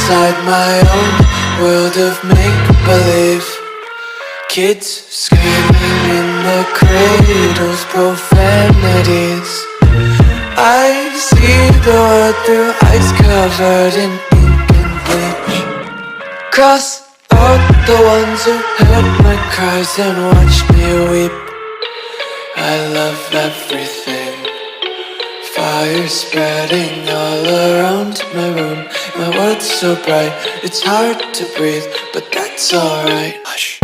inside my own world of make-believe. Kids screaming in the cradles, profanities. I see the world through ice covered in ink and bleach. Cross out the ones who heard my cries and watched me weep. I love everything. Fire spreading all around my room. My world's so bright, it's hard to breathe, but that's alright. Hush.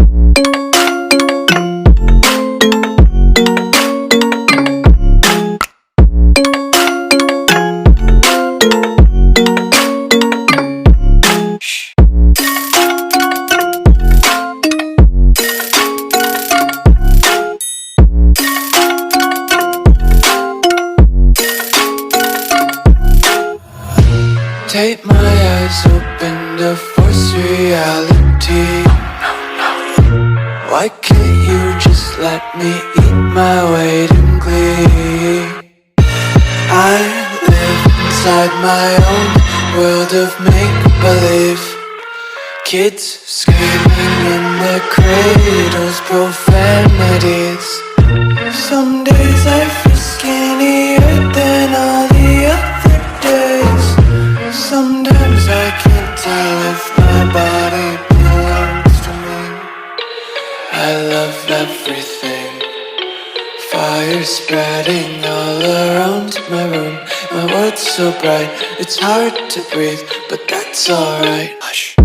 Take my eyes open to force reality. Why can't you just let me eat my weight in glee? I live inside my own world of make-believe. Kids screaming in their cradles, profanities. Some days I feel skinnier than all the other days. Sometimes I can't tell if my body belongs to me. I love everything. Fire spreading all around my room. My world's so bright, it's hard to breathe, but that's alright. Hush.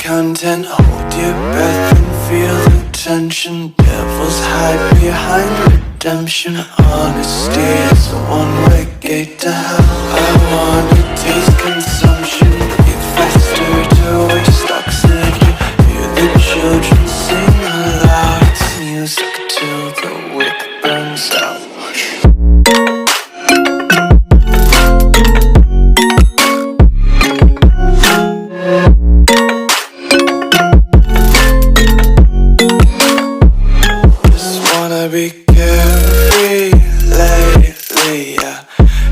Content, hold your breath and feel the tension. Devils hide behind redemption. Honesty is a one-way gate to hell. I wanna taste consumption. Breathe faster to waste oxygen. Hear the children sing aloud. It's music till the wick burns out. Be carefree lately, yeah.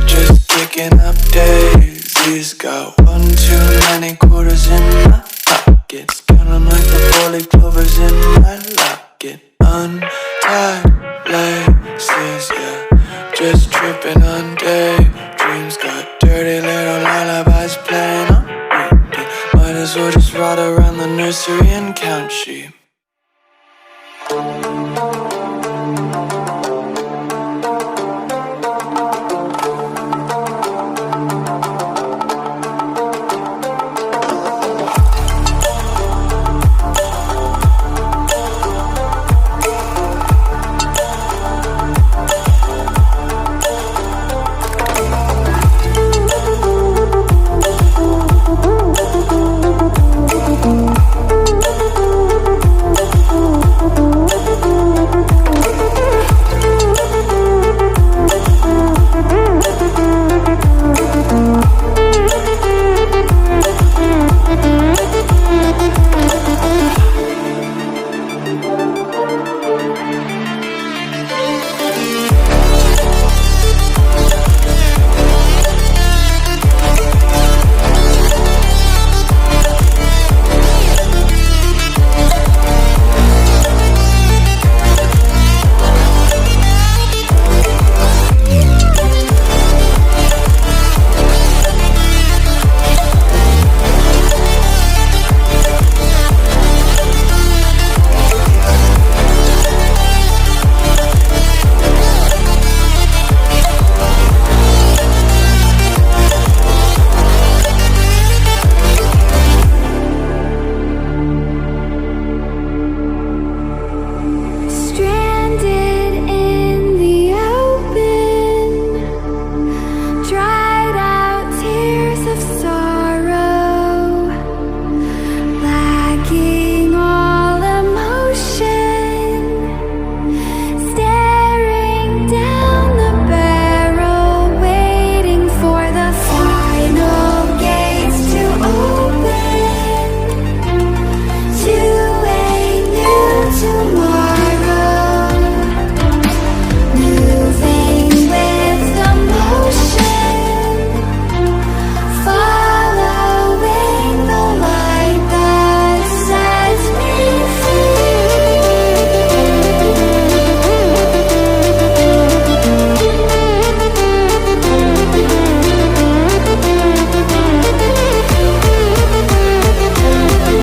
Just picking up daisies. Got one too many quarters in my pockets. Counting like the four-leaf clovers in my locket. Untied laces, yeah. Just tripping on daydreams. Got dirty little lullabies playing on repeat. Might as well just ride around the nursery and count sheep.